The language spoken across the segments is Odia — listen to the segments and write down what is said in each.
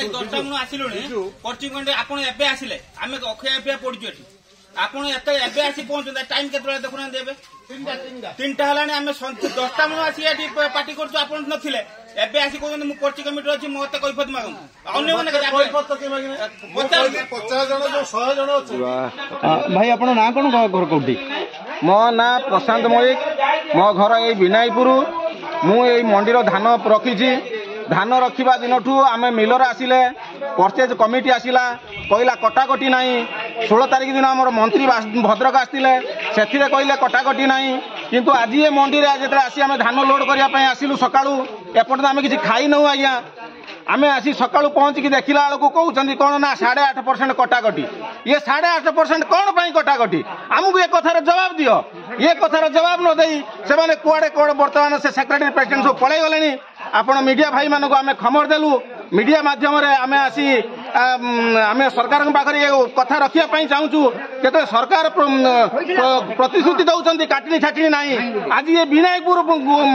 ଏଠି 10ଟା ବେଳୁ ଆସିଲୁଣି ପର୍ଚି ଖଣ୍ଡେ ଆପଣ ଏବେ ଆସିଲେ ଆମେ ଅକ୍ଷୟ ଅପେକ୍ଷା ପଡିଛୁ ଏଠି ଆପଣ ଏତେ ଏବେ ଆସି ପହଞ୍ଚୁଛନ୍ତି ଟାଇମ କେତେବେଳେ ଦେଖୁନାହାନ୍ତି ଏବେ 3ଟା ହେଲାଣି ଆମେ 10ଟା ବେଳୁ ଆସି ଏଠି ପାର୍ଟି କରୁଛୁ ଆପଣ ନଥିଲେ ଏବେ ଆସି କହୁଛନ୍ତି ମୁଁ ପର୍ଚି କମିଟି ଅଛି ମତେ କୈଫତ ମାଗନ୍ତୁ ଅନ୍ୟମାନେ ଭାଇ ଆପଣ ନା କଣ ଘର କୋଉଠି? ମୋ ନା ପ୍ରଶାନ୍ତ ମଲ୍ଲିକ ମୋ ଘର ଏଇ ବିନାଇପୁର ମୁଁ ଏଇ ମଣ୍ଡିର ଧାନ ରଖିଛି ଧାନ ରଖିବା ଦିନଠୁ ଆମେ ମିଲର ଆସିଲେ ପରଚେଜ କମିଟି ଆସିଲା କହିଲା କଟାକଟି ନାହିଁ 16 ତାରିଖ ଦିନ ଆମର ମନ୍ତ୍ରୀ ଭଦ୍ରକ ଆସିଥିଲେ ସେଥିରେ କହିଲେ କଟାକଟି ନାହିଁ କିନ୍ତୁ ଆଜି ଏ ମଣ୍ଡିରେ ଯେତେବେଳେ ଆସି ଆମେ ଧାନ ଲୋଡ୍ କରିବା ପାଇଁ ଆସିଲୁ ସକାଳୁ ଏପର୍ଯ୍ୟନ୍ତ ଆମେ କିଛି ଖାଇନୁ ଆଜ୍ଞା ଆମେ ଆସି ସକାଳୁ ପହଞ୍ଚିକି ଦେଖିଲା ବେଳକୁ କହୁଛନ୍ତି କ'ଣ ନା 8.5% କଟାକଟି ଇଏ 8.5% କ'ଣ ପାଇଁ କଟାକଟି ଆମକୁ ଏ କଥାର ଜବାବ ଦିଅ ଏ କଥାର ଜବାବ ନ ଦେଇ ସେମାନେ କୁଆଡ଼େ କ'ଣ ବର୍ତ୍ତମାନ ସେ ସେକ୍ରେଟାରୀ ପ୍ରେସିଡେଣ୍ଟ ସବୁ ପଳେଇ ଗଲେଣି ଆପଣ ମିଡ଼ିଆ ଭାଇମାନଙ୍କୁ ଆମେ ଖବର ଦେଲୁ ମିଡ଼ିଆ ମାଧ୍ୟମରେ ଆମେ ଆସି ଆମେ ସରକାରଙ୍କ ପାଖରେ ଏ କଥା ରଖିବା ପାଇଁ ଚାହୁଁଛୁ ଯେତେବେଳେ ସରକାର ପ୍ରତିଶ୍ରୁତି ଦେଉଛନ୍ତି କାଟିଣି ଛାଟିଣି ନାହିଁ ଆଜି ଏ ବିନାୟକପୁର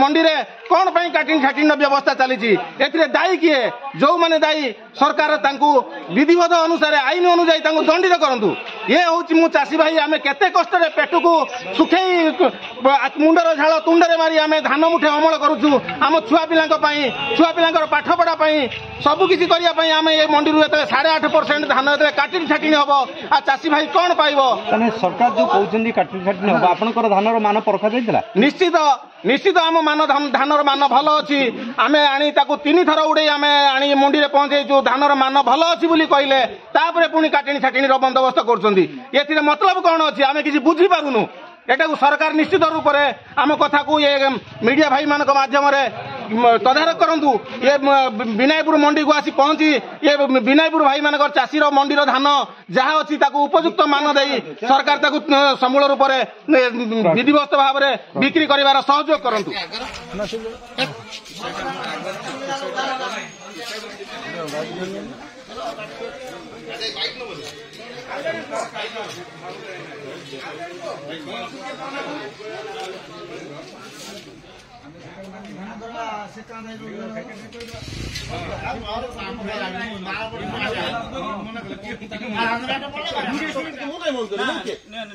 ମଣ୍ଡିରେ କ'ଣ ପାଇଁ କାଟିଣି ଛାଟିଣିର ବ୍ୟବସ୍ଥା ଚାଲିଛି ଏଥିରେ ଦାୟୀ କିଏ ଯେଉଁମାନେ ଦାୟୀ ସରକାର ତାଙ୍କୁ ବିଧିବଦ୍ଧ ଅନୁସାରେ ଆଇନ ଅନୁଯାୟୀ ତାଙ୍କୁ ଦଣ୍ଡିତ କରନ୍ତୁ ଇଏ ହେଉଛି ମୁଁ ଚାଷୀ ଭାଇ ଆମେ କେତେ କଷ୍ଟରେ ପେଟକୁ ଶୁଖେଇ ମୁଣ୍ଡର ଝାଳ ତୁଣ୍ଡରେ ମାରି ଆମେ ଧାନ ମୁଠେ ଅମଳ କରୁଛୁ ଆମ ଛୁଆ ପିଲାଙ୍କ ପାଇଁ ଛୁଆ ପିଲାଙ୍କର ପାଠପଢ଼ା ପାଇଁ ସବୁକିଛି କରିବା ପାଇଁ ଆମେ ଏ ମଣ୍ଡିରୁ ଯେତେବେଳେ 8.5% ଧାନ ଯେତେବେଳେ କାଟିଣି ଛାଟିଣି ହେବ ଆଉ ଚାଷୀ ଭାଇ କ'ଣ ପାଇବ ସରକାର ଯେଉଁ କହୁଛନ୍ତି କାଟିଣି ଛାଟିଣି ହେବ ଆପଣଙ୍କର ଧାନର ମାନ ପରଖା ଯାଇଥିଲା ନିଶ୍ଚିତ ଆମ ଧାନର ମାନ ଭଲ ଅଛି ଆମେ ଆଣି ତାକୁ 3 ଥର ଉଡ଼େଇ ଆମେ ଆଣି ମଣ୍ଡିରେ ପହଞ୍ଚେଇଛୁ ଧାନର ମାନ ଭଲ ଅଛି ବୋଲି କହିଲେ ତାପରେ ପୁଣି କାଟିଣି ଛାଟିଣିର ବନ୍ଦୋବସ୍ତ କରୁଛନ୍ତି ଏଥିରେ ମତଲବ କ'ଣ ଅଛି ଆମେ କିଛି ବୁଝିପାରୁନୁ ଏଟାକୁ ସରକାର ନିଶ୍ଚିତ ରୂପରେ ଆମ କଥାକୁ ଏ ମିଡ଼ିଆ ଭାଇମାନଙ୍କ ମାଧ୍ୟମରେ ତଦାରଖ କରନ୍ତୁ ଏ ବିନାୟକପୁର ମଣ୍ଡିକୁ ଆସି ପହଞ୍ଚି ଏ ବିନାୟକପୁର ଭାଇମାନଙ୍କର ଚାଷୀର ମଣ୍ଡିର ଧାନ ଯାହା ଅଛି ତାକୁ ଉପଯୁକ୍ତ ମାନ ଦେଇ ସରକାର ତାକୁ ସମୂଳ ରୂପରେ ବିଧିବଦ୍ଧ ଭାବରେ ବିକ୍ରି କରିବାର ସହଯୋଗ କରନ୍ତୁ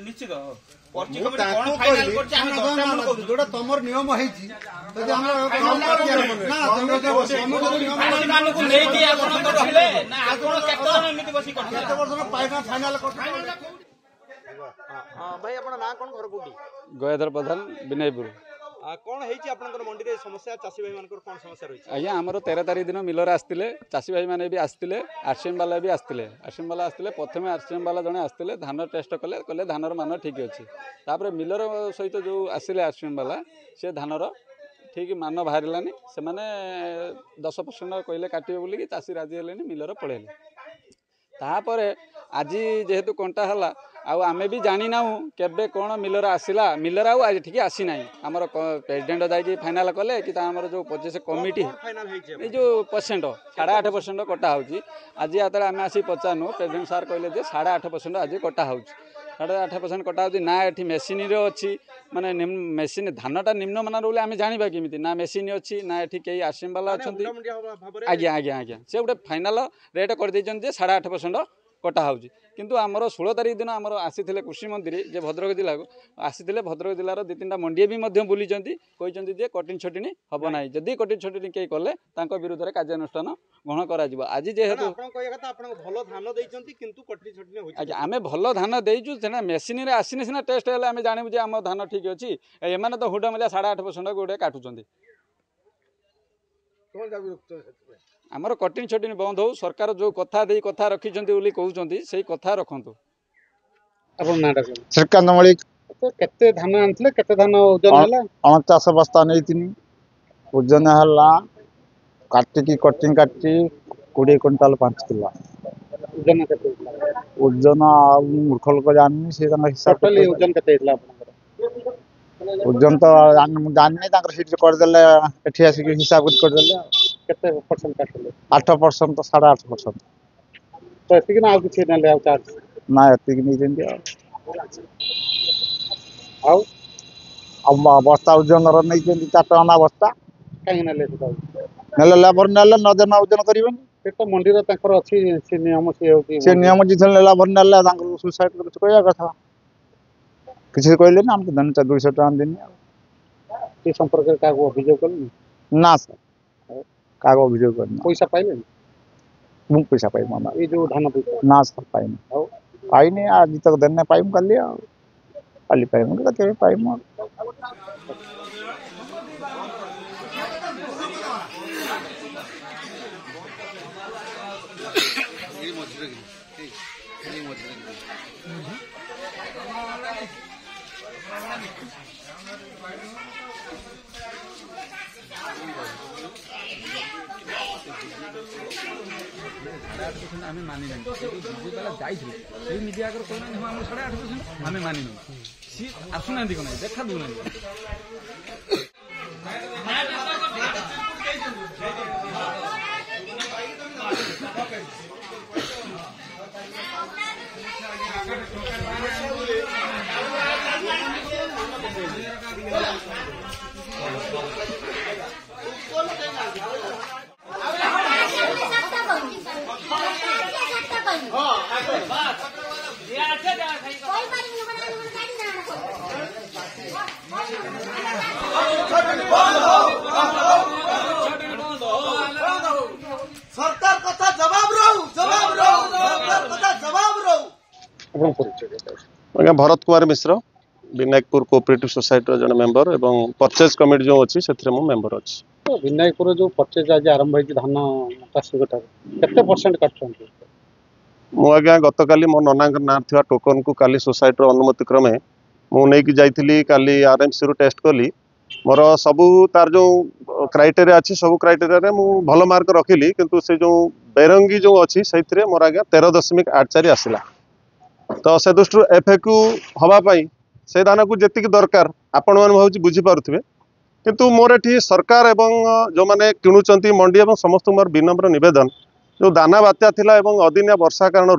ନିଶ୍ଚିତ ଯୋଉଟା ତମର ନିୟମ ହେଇଛି ଭାଇ ଆପଣ ନା କଣ ଘର କୋଉଠି? ଗୟାଧର ପ୍ରଧାନ ବିନୟପୁର କଣ ହେଇଛି ଆପଣଙ୍କର ମଣ୍ଡିରେ ସମସ୍ୟା ଚାଷୀ ଭାଇ ମାନଙ୍କର କଣ ସମସ୍ୟା ରହିଛି? ଆଜ୍ଞା ଆମର 13 ତାରିଖ ଦିନ ମିଲର ଆସିଥିଲେ ଚାଷୀ ଭାଇ ମାନେ ବି ଆସିଥିଲେ ଆରସିଏମ୍ ବାଲା ବି ଆସିଥିଲେ ଆରସିଏମ୍ ବାଲା ଆସିଥିଲେ ପ୍ରଥମେ ଆରସିଏମ୍ ବାଲା ଜଣେ ଆସିଥିଲେ ଧାନ ଟେଷ୍ଟ କଲେ ଧାନର ମାନ ଠିକ୍ ଅଛି ତାପରେ ମିଲର ସହିତ ଯେଉଁ ଆସିଲେ ଆରସିଏମ୍ ବାଲା ସେ ଧାନର ଠିକ୍ ମାନ ବାହାରିଲାନି ସେମାନେ 10% କହିଲେ କାଟିବେ ବୋଲିକି ଚାଷୀ ରାଜି ହେଲେନି ମିଲର ପଳେଇଲେ ତାପରେ ଆଜି ଯେହେତୁ କଣ୍ଟା ହେଲା ଆଉ ଆମେ ବି ଜାଣିନାହୁଁ କେବେ କ'ଣ ମିଲର ଆସିଲା ମିଲର ଆଉ ଏଠିକି ଆସିନାହିଁ ଆମର ପ୍ରେସିଡେଣ୍ଟ ଯାଇକି ଫାଇନାଲ କଲେ କି ଆମର ଯେଉଁ ପଚିଶ କମିଟି ଏଇ ଯେଉଁ 8.5% କଟା ହେଉଛି ଆଜି ଯେତେବେଳେ ଆମେ ଆସି ପଚାରୁନୁ ପ୍ରେସିଡେଣ୍ଟ ସାର୍ କହିଲେ ଯେ 8.5% ଆଜି କଟା ହେଉଛି 8.5% କଟା ହେଉଛି ନା ଏଠି ମେସିନ୍ରେ ଅଛି ମାନେ ମେସିନ୍ ଧାନଟା ନିମ୍ନମାନର ବୋଲି ଆମେ ଜାଣିବା କେମିତି ନା ମେସିନ୍ ଅଛି ନା ଏଠି କେହି ଆରସିଏମ୍ ବାଲା ଅଛନ୍ତି ଆଜ୍ଞା ସେ ଗୋଟେ ଫାଇନାଲ ରେଟ୍ କରିଦେଇଛନ୍ତି ଯେ 8.5% କଟା ହେଉଛି କିନ୍ତୁ ଆମର 16 ତାରିଖ ଦିନ ଆମର ଆସିଥିଲେ କୃଷିମନ୍ତ୍ରୀ ଯେ ଭଦ୍ରକ ଜିଲ୍ଲାକୁ ଆସିଥିଲେ ଭଦ୍ରକ ଜିଲ୍ଲାର 2-3ଟା ମଣ୍ଡିଏ ବି ମଧ୍ୟ ବୁଲିଛନ୍ତି କହିଛନ୍ତି ଯେ କଟିଣି ଛଟିଣି ହେବ ନାହିଁ ଯଦି କଟିଣି ଛଟିଣି କେହି କଲେ ତାଙ୍କ ବିରୁଦ୍ଧରେ କାର୍ଯ୍ୟାନୁଷ୍ଠାନ ଗ୍ରହଣ କରାଯିବ ଆଜି ଯେହେତୁ ଆଜ୍ଞା ଆମେ ଭଲ ଧାନ ଦେଇଛୁ ସିନା ମେସିନ୍ରେ ଆସିନି ସିନା ଟେଷ୍ଟ ହେଲେ ଆମେ ଜାଣିବୁ ଯେ ଆମ ଧାନ ଠିକ୍ ଅଛି ଏମାନେ ତ ହୁଡ଼ା ମିଳିଆ 8.5% ଗୋଟେ କାଟୁଛନ୍ତି ଆମର କଟିଣି ଛଟିଣି ବନ୍ଦ ହଉ ସରକାର ଯେଉଁ କଥା ଦେଇ କଥା ରଖିଛନ୍ତି ବୋଲି କହୁଛନ୍ତି ସେଇ କଥା ରଖନ୍ତୁ ଶ୍ରୀକାନ୍ତ ମଳିକ କେତେ ଧାନ ଆଣିଥିଲେ କେତେ ଧାନ ଓଜନ ହେଲା 49 ବସ୍ତା ନେଇଥିଲି ଓଜନ ହେଲା କାଟିକି କଟିଂ କାଟି 20 କ୍ୱିଣ୍ଟାଲ 5 କିଲୋ ଓଜନ କେତେ ଓଜନ ଆଉ ମୂର୍ଖ ଲୋକ ଜାଣିନି ସେ ତାଙ୍କ ହିସାବ ଓଜନ କେତେ ହେଇଥିଲା ଓଜନ ତ ମୁଁ ଜାଣିନି ତାଙ୍କର ସେଠି କରିଦେଲେ ଏଠି ଆସିକି ହିସାବ କରିଦେଲେ କେତେ ପରସେଣ୍ଟ କାଟିଲେ 8% 8.5% ତ ଏତିକି ନା ଆଉ କିଛି ନେଲେ ଆଉ ଚାର୍ଜ ନା ଏତିକି ନେଇଛନ୍ତି ଆଉ ବସ୍ତା ଓଜନର ନେଇଛନ୍ତି 4 ଟଙ୍କା ନା ବସ୍ତା କାହିଁକି ନେଲେ ନେଲେ ଲେବର ନେଲେ ନଦେନ ଓଜନ କରିବେନି ସେ ତ ମଣ୍ଡିର ତାଙ୍କର ଅଛି ସେ ନିୟମ ସେ ନିୟମ ଜିନିଷ ନେଲା ଭରି ନେଲା ତାଙ୍କର ସୁସାଇଡ କିଛି କହିବା କଥା କିଛି କହିଲେନି ଆମେ ତ ଦେନୁ 200 ଟଙ୍କା ଦେନି ଆଉ ସେ ସମ୍ପର୍କରେ କାହାକୁ ଅଭିଯୋଗ କଲେନି ନା ସାର୍ କାହାକୁ ଅଭିଯୋଗ କରିନି ପଇସା ପାଇଲେନି ମୁଁ ପଇସା ପାଇବି ମାମା ଏଇ ଯୋଉ ଧାନ ପଇସା ନା ସାର୍ ପାଇନି ଆଉ ପାଇନି ଆଜି ତକ ଦେନେ ପାଇମୁ କାଲି ଆଉ କାଲି ପାଇମୁ କେବେ ପାଇମୁ ଆଉ ଆମେ ମାନିନୁ ବିଜୁବାଲା ଯାଇଥିଲେ ସେଇ ମିଡ଼ିଆ ଆଗରେ କହୁନାହାନ୍ତି ହଁ ଆମର 8.5% ଆମେ ମାନିନୁ ସିଏ ଆସୁନାହାନ୍ତି କ'ଣ ଦେଖା ଦେଉନାହାନ୍ତି सरकार कथा जवाब रहू सरकार कथा जवाब रहू आज्ञा भरत कुमार मिश्र विनायकपुर कोऑपरेटिव सोसाइटी जन मेंबर एवं परचेज कमिटी जो अच्छी से मेंबर अच्छी तो विनायकपुर जो परचेज आज आरंभ होती धान चाषी केते परसेंट काटुछंती मु आज्ञा गतकाली मो नना ना थिबा टोकन को काली सोसाइटी अनुमति क्रमे मु नेकी जाइथिली काली आरएमसी रु टेस्ट कली मोर सबू तार जो क्राइटेरिया अच्छी सब क्राइटेरिया रे मु भल मार्क रखिली किंतु से जो बेरंगी जो अच्छी से मोर आज्ञा 13.84 आसला तो से दृष्टि एफएक्यू हवा पाई से दान को जी दरकार आपण मैंने भाव बुझीपे किंतु मोर एटी सरकार एवं जो मैंने किणुंट मंडी और समस्त मोर विनम्र निवेदन जो दाना बात्या थिला एवं अदिनिया वर्षा कारण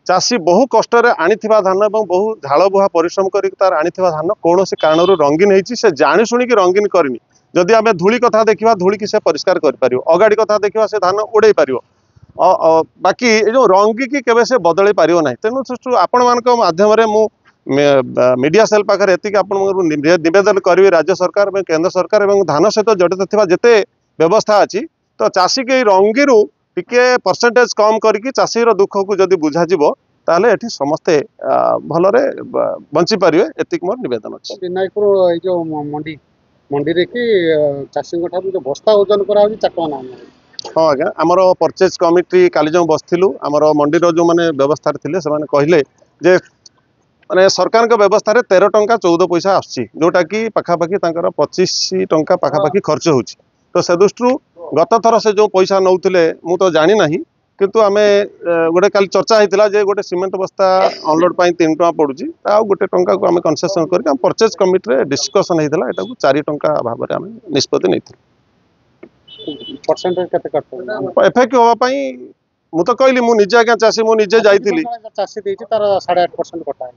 चाषी बहु कष्ट आनीथिबा धान और बहु झाड़ बुहा परिश्रम कर तार आनीथिबा धान कौन कारण रंगीन होती से जानी शुणिकी रंगीन करनी जदि आम धूली कथा देखा धूली की से परिष्कार कर अगाड़ी कथा देखा से धान उड़े पार बाकी जो रंगी की केवे से बदल पार ना तेणु आपण मान माध्यम मु मीडिया सेल पाखे एति निवेदन करी राज्य सरकार और केंद्र सरकार और धान सहित जड़ित थिबा जेते व्यवस्था अच्छी तो चाषी के रंगी टिके परसेंटेज कम करके चाषी दुख को जदि बुझाଯିव ताले एठी समस्ते भलरे बंची पारिबे एतिक मोर निवेदन अछि विनायकपुर ए जो मंडी मंडी रे कि चाषी जो बस्ता ओजन करा होची चाकवा ना हाँ आज्ञा आमर परचेज कमिटी काली जो बसथिलु आमर मंडीर जो माने व्यवस्था थिले से माने कहले जे माने सरकार के व्यवस्था रे 13 टंका 14 पैसा आछि जोटा कि पाखापाखि तांकर 25 टंका पाखापाखि खर्च होछि तो से दृष्टि गत थर से जो पैसा नौथिले मु तो जानी नाही किंतु आमे गोटे काली चर्चा होता जे गोटे सीमेंट बस्ता अनलोड 3 टंका पड़ुची गोटे टंका को आमे कन्सेसन करके परचेज कमिटी रे डिस्कशन होता एटा को 4 टंका भाव में आमे निष्पत्ति नहीं परसेंटेज केते काटो एफएक्यू होवा पई मु तो कहली मु निजे आज्ञा चाषी मु निजे जाइतिली चाषी देछि तार 8.5% कटा है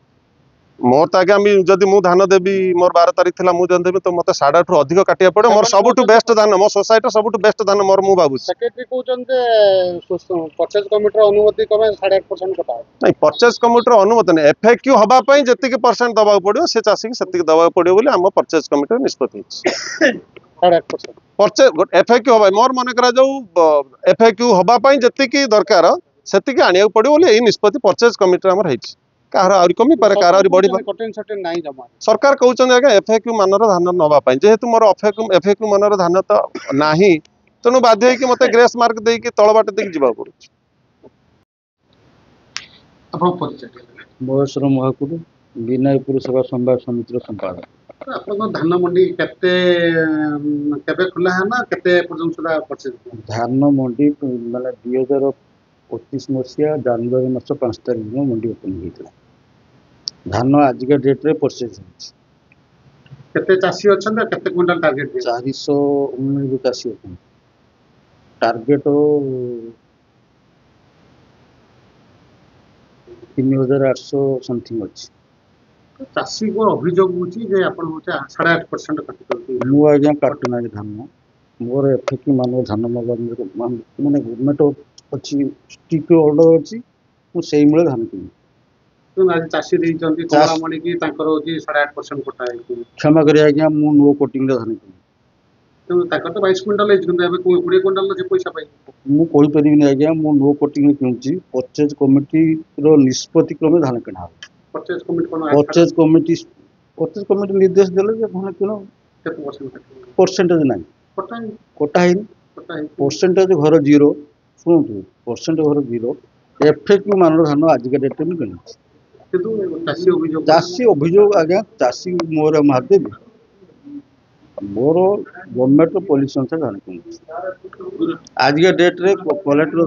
मोर तो आज्ञा जदि मु धान देवी मोर 12 तारीख थिला मु जन देवी तो मते 8.5 रु अधिक काटिया पड़े मोर सबुठु बेस्ट धान मो सोसाइटी सबुठु बेस्ट धान मोर मु बाबू सेक्रेटरी कहउछन जे परचेज कमिटी रो अनुमति कमे 8.5% कटा है नहीं परचेज कमिटी रो अनुमति नहीं एफएक्यू हबा पई जति परसेंट दबा पड़ियो से चासी के सेति दबा पड़ियो बोली हम परचेज कमिटी निष्पत्ति 8.5% परचेज एफएक्यू हबा मोर मन करा जो एफएक्यू हबा पई जति दरकार सेति आनिया पड़ियो बोली ए निष्पत्ति परचेज कमिटी हमर हेछि कार आउरी कमी पारे कार आउरी बड़ी नहीं जमा सरकार कहउछन आज्ञा एफएक्यू मानर धान नबा पई जेहेतु मोर एफएक्यू मानर धान तो नाही तेणु बाध्य होइकि मते ग्रेस मार्क देई कि तळ बाट देई जिबा पड़ुछ अपन परिचय महेश्वर महाकुड विनायकपुर सभा संवाद समितिर संपादक अपन धान मंडी केबे खुला है ना केते पर्यंत सुधा परचेज धान मंडी माने 2025 मसीहा जनवरी मास 5 तारिख में मंडी ओपन होता धान आज के डेट रे परचेज केते चासी अछन केते क्विंटल टारगेट 419 चासी अछन टारगेट 3800 समथिंग अछि चासी को अभियोग होची जे अपन होचे 8.5% काटि करती मु आज्ञा काटना धान मोर एफएक्यू मानो धान माने गवर्नमेंट अच्छी स्ट्रिक्ट ऑर्डर अच्छी मुझे मूल्य धान किनी आज चाषी ଦେଇଛନ୍ତି କମଳାମଣି କି ତାଙ୍କର ହଉଛି 8.5% କୋଟା ହେଇଛି क्षमा करें आज्ञा मु नो कोटिंग धान किनी ତେଣୁ ତାଙ୍କର ତ 22 କ୍ୱିଣ୍ଟାଲ ହେଇଛି କିନ୍ତୁ ଏବେ 20 କ୍ୱିଣ୍ଟାଲ ଯେ ପଇସା ପାଇ ମୁଁ କହିପାରିବିନି ଆଜ୍ଞା ମୁଁ नो कोटिंग କିଣୁଛି परचेज कमिटी रो निष्पत्ति क्रमे धान किଣା ହେବ परचेज कमिटी कोन परचेज कमिटी निर्देश देले जे धान किण केते परसेंटेज नाही कोटा कोटा है कोटा परसेंटेज घर 0 शुणु परसेंट घर 0 एफएक्यू मान धान आज के डेट में किणी କିନ୍ତୁ चाषी अभियोग आज्ञा चाषी मोर महादेव मोर गवर्नमेंट पॉलिसी अनुसार धान किणी आज के डेट रे कलेक्टर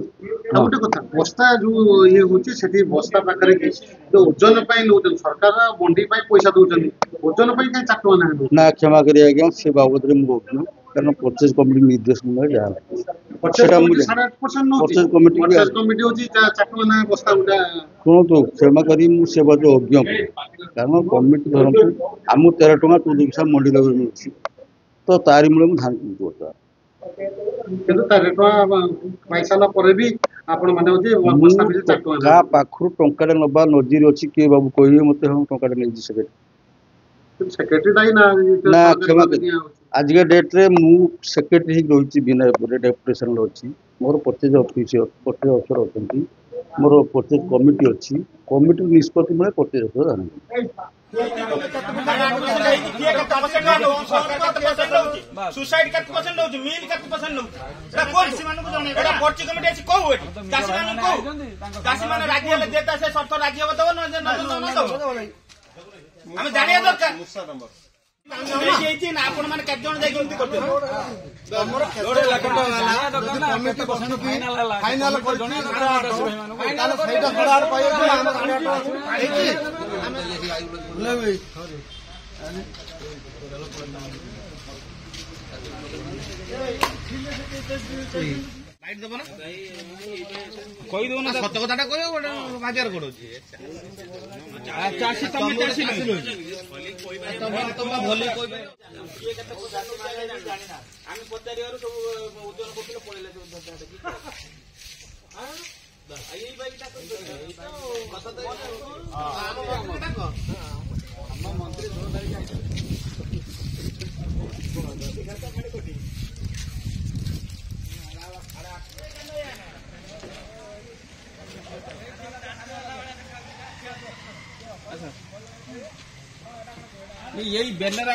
ଗୋଟେ କଥା ବସ୍ତା ଯୋଉ ଇଏ ହଉଛି ସେଠି ବସ୍ତା ପାଖରେ କି ଯୋଉ ଓଜନ ପାଇଁ ନଉଛନ୍ତି ସରକାର ମଣ୍ଡି ପାଇଁ ପଇସା ଦଉଛନ୍ତି ଓଜନ ପାଇଁ କାଇଁ ଚାଟୁଆ ନାହିଁ ना क्षमा करिए आज्ञा से बाबद रे मु कारण परचेज कमिटी निर्देश में जा परचेज कमिटी 8.5% नउची परचेज कमिटी परचेज कमिटी होची चाटुआ नाही बस्ता गुडा शुणु तो क्षमा करी मु से बात अज्ञ कारण कमिटी धरतु आम 13 टका 14 पैसा मंडी लेवल मिलछि तो तारी मूल्य धान किनतो କିନ୍ତୁ ତା ରେଟୁଆ ପାଇସାଲା ପରେ ବି ଆପଣ ମାନେ ହଉଛି ବସ୍ତା ବି ଚାଟୁଆ का पाखरु टंका नबा नजीर अछि के बाबू कहिए मते हम टंका नै जी सके सेक्रेटरी दाई ना ना क्षमा करी आज के डेट रे मु सेक्रेटरी ही रही बिना डेपुटेशन अच्छी मोर परचेज अफिसर अच्छी मोर परचेज कमिटी अच्छी कमिटी निष्पत्ति मैं परचेज अफिसर धान सुसाइड केते परसेंट नउची मिल केते परसेंट नउची एटा कोन चाषी मानको जणे एटा पर्ची कमिटी अछि कहू एटी चाषी माने रागी हेले जेता से शर्त रागी होबो दबो न दबो हम जानिया दरकार ना आपण माने केते जण जाई गलती करते हमर लोडे लागतो कमिटी बसनु की फाइनल करछि फाइनल सेटा खडार पाइयो हम लेबे लाइट देबो ना कहि देबो ना सत कथाटा कहियो गोटे बाजार करछि चाषी तमे चाषी तमे भली कहि ये केते जानिना आमी पचारियारो सब ओजन करथिले पळेले सब हां आई बाइकटा कथा तो हम मंत्री 2 तारीख यही बैनर